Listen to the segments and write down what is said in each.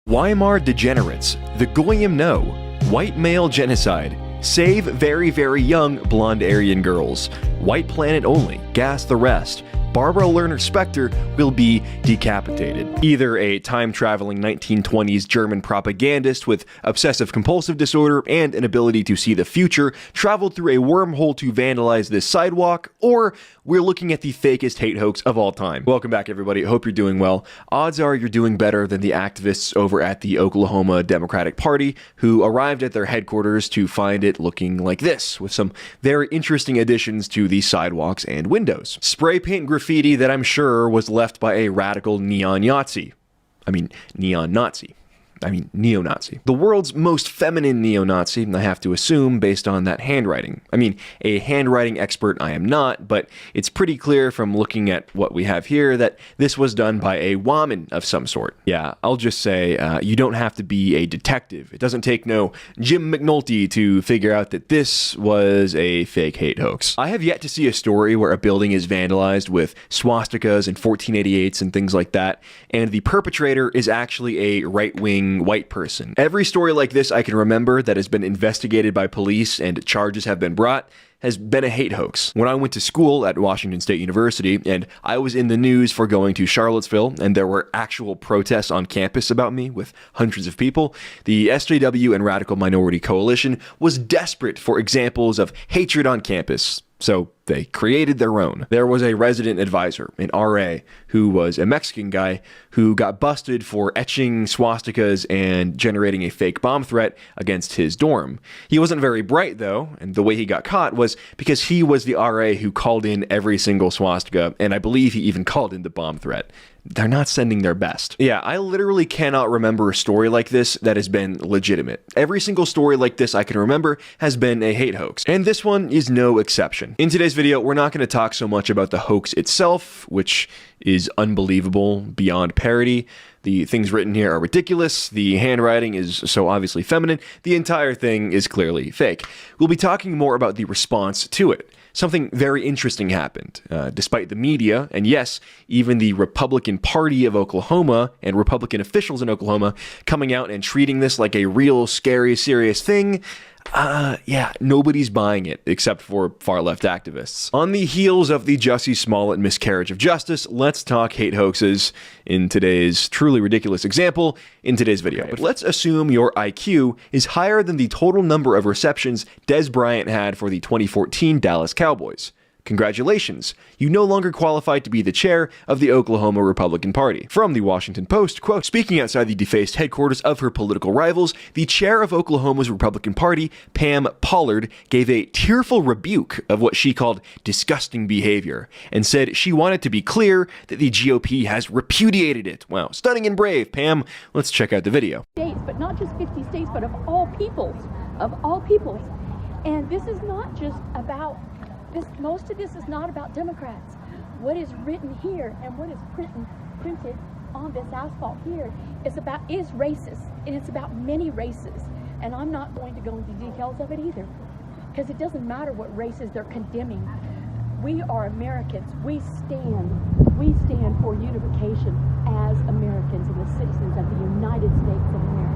Weimar degenerates, the Goyim know, white male genocide, save very very young blonde Aryan girls, white planet only, gas the rest, Barbara Lerner Specter will be decapitated. Either a time-traveling 1920s German propagandist with obsessive-compulsive disorder and an ability to see the future traveled through a wormhole to vandalize this sidewalk, or we're looking at the fakest hate hoax of all time. Welcome back, everybody. Hope you're doing well. Odds are you're doing better than the activists over at the Oklahoma Democratic Party who arrived at their headquarters to find it looking like this, with some very interesting additions to the sidewalks and windows. Spray paint graffiti that I'm sure was left by a radical neo-Nazi. Neo-Nazi. The world's most feminine neo-Nazi, I have to assume, based on that handwriting. A handwriting expert I am not, but it's pretty clear from looking at what we have here that this was done by a woman of some sort. Yeah, I'll just say, you don't have to be a detective. It doesn't take no Jim McNulty to figure out that this was a fake hate hoax. I have yet to see a story where a building is vandalized with swastikas and 1488s and things like that, and the perpetrator is actually a right-wing white person. Every story like this I can remember that has been investigated by police and charges have been brought has been a hate hoax. When I went to school at Washington State University and I was in the news for going to Charlottesville and there were actual protests on campus about me with hundreds of people, the SJW and Radical Minority Coalition was desperate for examples of hatred on campus. So they created their own. There was a resident advisor, an RA, who was a Mexican guy who got busted for etching swastikas and generating a fake bomb threat against his dorm. He wasn't very bright though, and the way he got caught was because he was the RA who called in every single swastika, and I believe he even called in the bomb threat. They're not sending their best. Yeah, I literally cannot remember a story like this that has been legitimate. Every single story like this I can remember has been a hate hoax, and this one is no exception. In today's video, we're not going to talk so much about the hoax itself, which is unbelievable beyond parody. The things written here are ridiculous, the handwriting is so obviously feminine, the entire thing is clearly fake. We'll be talking more about the response to it. Something very interesting happened. Despite the media, and yes, even the Republican Party of Oklahoma and Republican officials in Oklahoma coming out and treating this like a real, scary, serious thing, yeah, nobody's buying it except for far-left activists. On the heels of the Jussie Smollett miscarriage of justice, let's talk hate hoaxes in today's truly ridiculous example in today's video. But let's assume your IQ is higher than the total number of receptions Dez Bryant had for the 2014 Dallas Cowboys. Congratulations, you no longer qualify to be the chair of the Oklahoma Republican Party. From the Washington Post, quote, speaking outside the defaced headquarters of her political rivals, the chair of Oklahoma's Republican Party, Pam Pollard, gave a tearful rebuke of what she called disgusting behavior, and said she wanted to be clear that the GOP has repudiated it. Wow, stunning and brave, Pam. Let's check out the video. States, but not just 50 states, but of all peoples, And this is not just about most of this is not about Democrats. What is written here and what is printed on this asphalt here is racist, and it's about many races. And I'm not going to go into details of it either, because it doesn't matter what races they're condemning. We are Americans. We stand for unification as Americans and the citizens of the United States of America.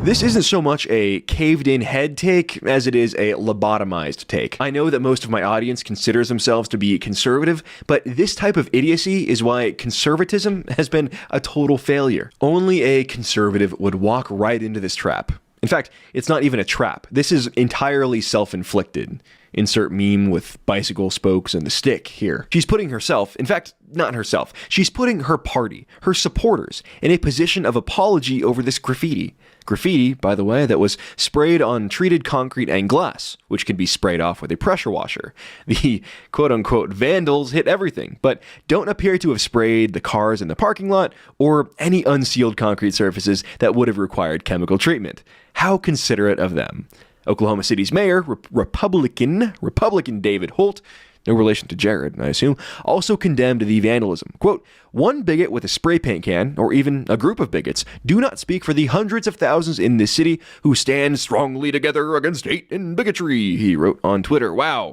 This isn't so much a caved-in head take as it is a lobotomized take. I know that most of my audience considers themselves to be conservative, but this type of idiocy is why conservatism has been a total failure. Only a conservative would walk right into this trap. In fact, it's not even a trap. This is entirely self-inflicted. Insert meme with bicycle spokes and the stick here. She's putting herself, in fact, not herself, she's putting her party, her supporters, in a position of apology over this graffiti. Graffiti, by the way, that was sprayed on treated concrete and glass, which can be sprayed off with a pressure washer. The quote-unquote vandals hit everything, but don't appear to have sprayed the cars in the parking lot or any unsealed concrete surfaces that would have required chemical treatment. How considerate of them. Oklahoma City's mayor, Republican David Holt, no relation to Jared, I assume, also condemned the vandalism. Quote, one bigot with a spray paint can, or even a group of bigots, do not speak for the hundreds of thousands in this city who stand strongly together against hate and bigotry, he wrote on Twitter. Wow.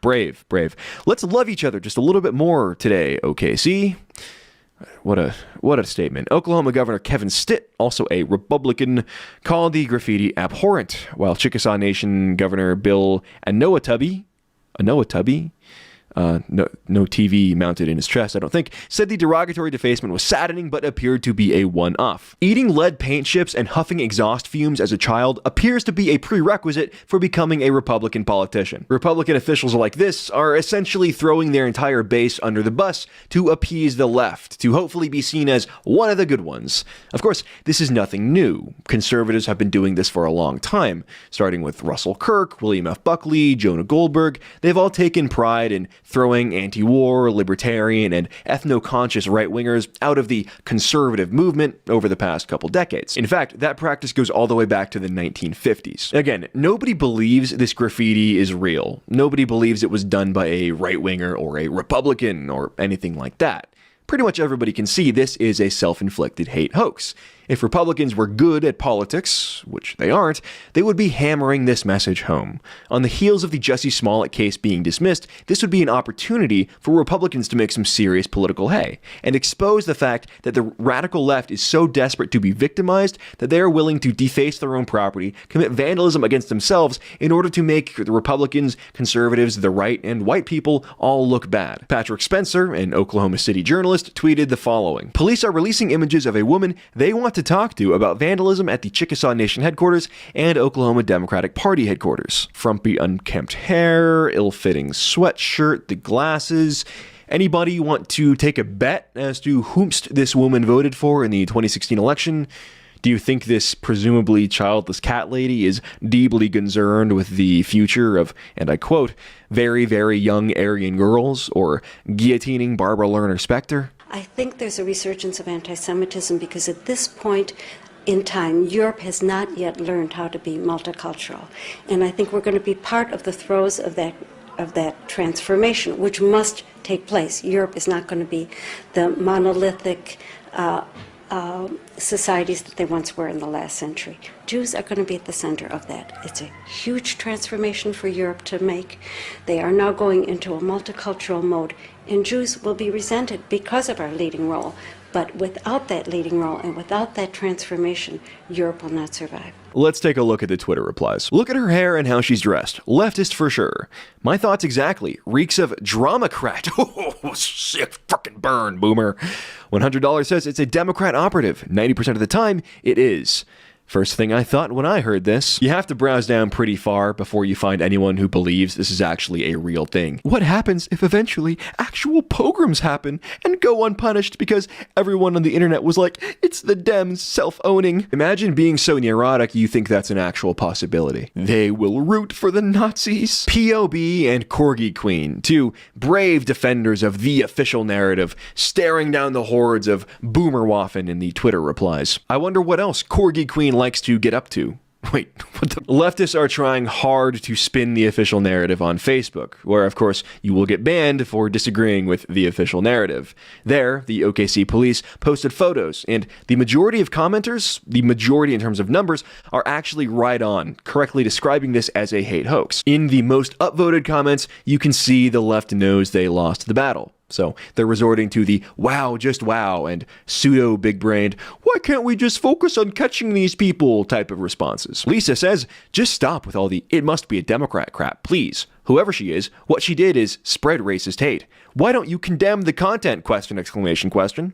Brave, brave. Let's love each other just a little bit more today, OKC. What a statement. Oklahoma Governor Kevin Stitt, also a Republican, called the graffiti abhorrent, while Chickasaw Nation Governor Bill Anoatubby, no TV mounted in his chest, I don't think, said the derogatory defacement was saddening but appeared to be a one-off. Eating lead paint chips and huffing exhaust fumes as a child appears to be a prerequisite for becoming a Republican politician. Republican officials like this are essentially throwing their entire base under the bus to appease the left, to hopefully be seen as one of the good ones. Of course, this is nothing new. Conservatives have been doing this for a long time, starting with Russell Kirk, William F. Buckley, Jonah Goldberg. They've all taken pride in throwing anti-war, libertarian, and ethno-conscious right-wingers out of the conservative movement over the past couple decades. In fact, that practice goes all the way back to the 1950s. Again, nobody believes this graffiti is real. Nobody believes it was done by a right-winger or a Republican or anything like that. Pretty much everybody can see this is a self-inflicted hate hoax. If Republicans were good at politics, which they aren't, they would be hammering this message home. On the heels of the Jussie Smollett case being dismissed, this would be an opportunity for Republicans to make some serious political hay and expose the fact that the radical left is so desperate to be victimized that they are willing to deface their own property, commit vandalism against themselves in order to make the Republicans, conservatives, the right, and white people all look bad. Patrick Spencer, an Oklahoma City journalist, tweeted the following: "Police are releasing images of a woman they want to talk to about vandalism at the Chickasaw Nation headquarters and Oklahoma Democratic Party headquarters. Frumpy unkempt hair, ill-fitting sweatshirt, the glasses. Anybody want to take a bet as to whomst this woman voted for in the 2016 election? Do you think this presumably childless cat lady is deeply concerned with the future of, and I quote, very, very young Aryan girls, or guillotining Barbara Lerner Specter?" I think there's a resurgence of anti-Semitism because at this point in time, Europe has not yet learned how to be multicultural. And I think we're going to be part of the throes of that transformation, which must take place. Europe is not going to be the monolithic societies that they once were in the last century. Jews are going to be at the center of that. It's a huge transformation for Europe to make. They are now going into a multicultural mode, and Jews will be resented because of our leading role. But without that leading role and without that transformation, Europe will not survive. Let's take a look at the Twitter replies. "Look at her hair and how she's dressed. Leftist for sure. My thoughts exactly. Reeks of dramacrat. Oh, sick fucking burn, boomer. $100 says it's a Democrat operative. 90% of the time, it is. First thing I thought when I heard this, you have to browse down pretty far before you find anyone who believes this is actually a real thing. What happens if eventually actual pogroms happen and go unpunished because everyone on the internet was like, it's the Dems self-owning? Imagine being so neurotic you think that's an actual possibility. They will root for the Nazis. POB and Corgi Queen, two brave defenders of the official narrative, staring down the hordes of boomerwaffen in the Twitter replies. I wonder what else Corgi Queen likes to get up to. Wait, what the? Leftists are trying hard to spin the official narrative on Facebook, where of course you will get banned for disagreeing with the official narrative. There, the OKC police posted photos, and the majority of commenters, the majority in terms of numbers, are actually right on, correctly describing this as a hate hoax. In the most upvoted comments, you can see the left knows they lost the battle. So they're resorting to the wow, just wow, and pseudo big-brained, why can't we just focus on catching these people type of responses. Lisa says, just stop with all the it must be a Democrat crap, please. Whoever she is, what she did is spread racist hate. Why don't you condemn the content, question, exclamation, question.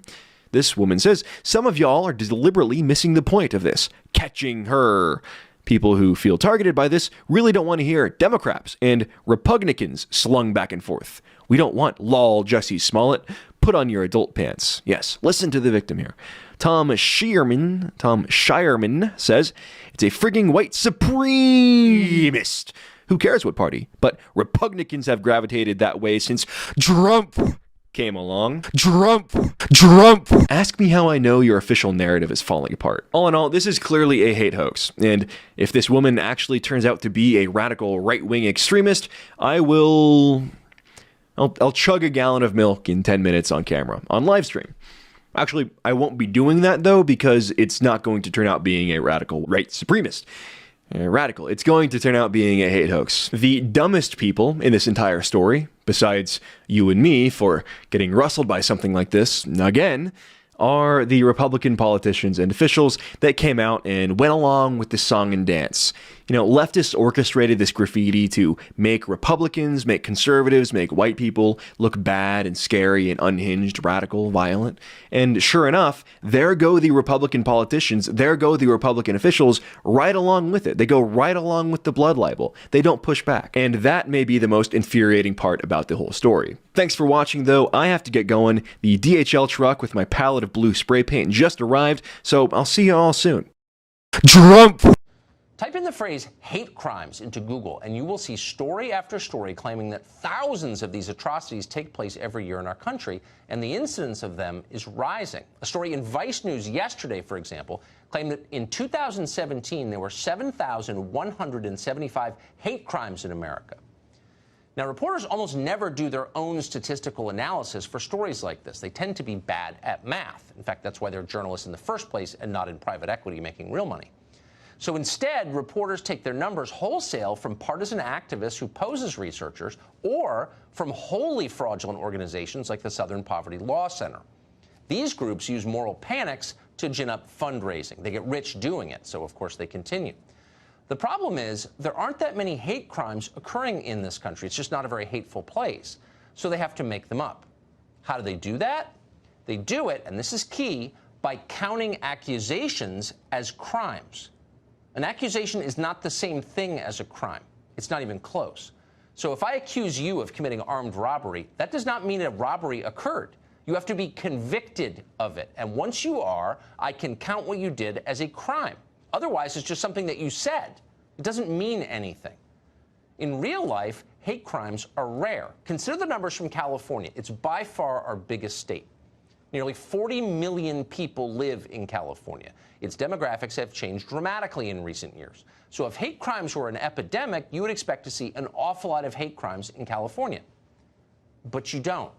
This woman says, some of y'all are deliberately missing the point of this. Catching her. People who feel targeted by this really don't want to hear Democrats and Republicans slung back and forth. We don't want lol Jussie Smollett. Put on your adult pants. Yes, listen to the victim here. Tom Shireman says, it's a frigging white supremacist. Who cares what party? But Republicans have gravitated that way since Trump came along. Trump. Ask me how I know your official narrative is falling apart. All in all, this is clearly a hate hoax. And if this woman actually turns out to be a radical right-wing extremist, I'll chug a gallon of milk in 10 minutes on camera, on live stream. Actually, I won't be doing that though, because it's not going to turn out being a radical right supremacist. Radical. It's going to turn out being a hate hoax. The dumbest people in this entire story, besides you and me for getting rustled by something like this, again, are the Republican politicians and officials that came out and went along with this song and dance. You know, leftists orchestrated this graffiti to make Republicans, make conservatives, make white people look bad and scary and unhinged, radical, violent. And sure enough, there go the Republican politicians, there go the Republican officials right along with it. They go right along with the blood libel. They don't push back. And that may be the most infuriating part about the whole story. Thanks for watching, though. I have to get going. The DHL truck with my pallet of blue spray paint just arrived, so I'll see you all soon. Trump! Type in the phrase hate crimes into Google and you will see story after story claiming that thousands of these atrocities take place every year in our country, and the incidence of them is rising. A story in Vice News yesterday, for example, claimed that in 2017 there were 7,175 hate crimes in America. Now, reporters almost never do their own statistical analysis for stories like this. They tend to be bad at math. In fact, that's why they're journalists in the first place and not in private equity making real money. So instead, reporters take their numbers wholesale from partisan activists who pose as researchers or from wholly fraudulent organizations like the Southern Poverty Law Center. These groups use moral panics to gin up fundraising. They get rich doing it, so of course they continue. The problem is there aren't that many hate crimes occurring in this country. It's just not a very hateful place, so they have to make them up. How do they do that? They do it, and this is key, by counting accusations as crimes. An accusation is not the same thing as a crime. It's not even close. So if I accuse you of committing armed robbery, that does not mean a robbery occurred. You have to be convicted of it. And once you are, I can count what you did as a crime. Otherwise, it's just something that you said. It doesn't mean anything. In real life, hate crimes are rare. Consider the numbers from California. It's by far our biggest state. Nearly 40 million people live in California. Its demographics have changed dramatically in recent years. So if hate crimes were an epidemic, you would expect to see an awful lot of hate crimes in California. But you don't.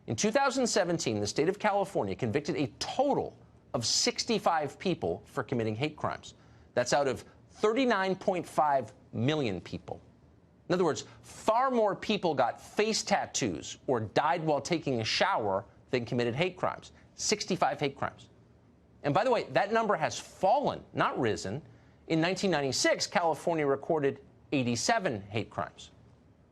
In 2017, the state of California convicted a total of 65 people for committing hate crimes. That's out of 39.5 million people. In other words, far more people got face tattoos or died while taking a shower than committed hate crimes. 65 hate crimes. And by the way, that number has fallen, not risen. In 1996, California recorded 87 hate crimes.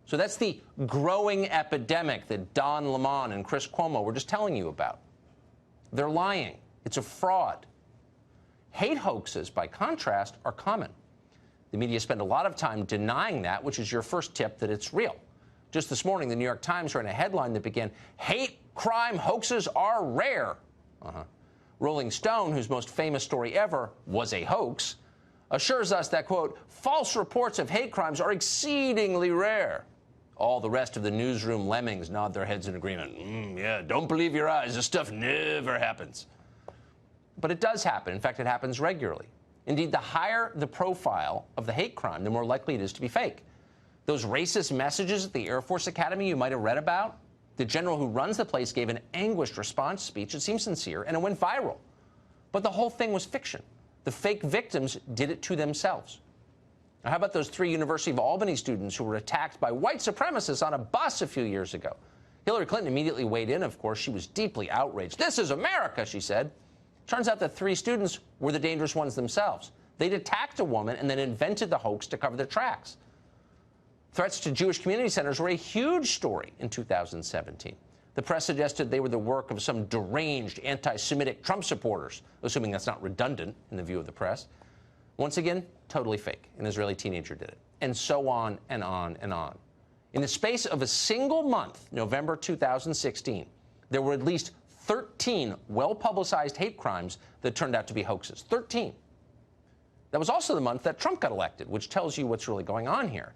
So that's the growing epidemic that Don Lemon and Chris Cuomo were just telling you about. They're lying. It's a fraud. Hate hoaxes, by contrast, are common. The media spend a lot of time denying that, which is your first tip that it's real. Just this morning, the New York Times ran a headline that began, "Hate crime hoaxes are rare." Rolling Stone, whose most famous story ever was a hoax, assures us that, quote, "false reports of hate crimes are exceedingly rare." All the rest of the newsroom lemmings nod their heads in agreement. Yeah, don't believe your eyes. This stuff never happens. But it does happen. In fact, it happens regularly. Indeed, the higher the profile of the hate crime, the more likely it is to be fake. Those racist messages at the Air Force Academy you might have read about, the general who runs the place gave an anguished response speech. It seemed sincere, and it went viral. But the whole thing was fiction. The fake victims did it to themselves. Now, how about those 3 University of Albany students who were attacked by white supremacists on a bus a few years ago? Hillary Clinton immediately weighed in, of course. She was deeply outraged. "This is America," she said. Turns out that 3 students were the dangerous ones themselves. They'd attacked a woman and then invented the hoax to cover their tracks. Threats to Jewish community centers were a huge story in 2017. The press suggested they were the work of some deranged anti-Semitic Trump supporters, assuming that's not redundant in the view of the press. Once again, totally fake. An Israeli teenager did it. And so on and on and on. In the space of a single month, November 2016, there were at least 13 well-publicized hate crimes that turned out to be hoaxes. 13. That was also the month that Trump got elected, which tells you what's really going on here.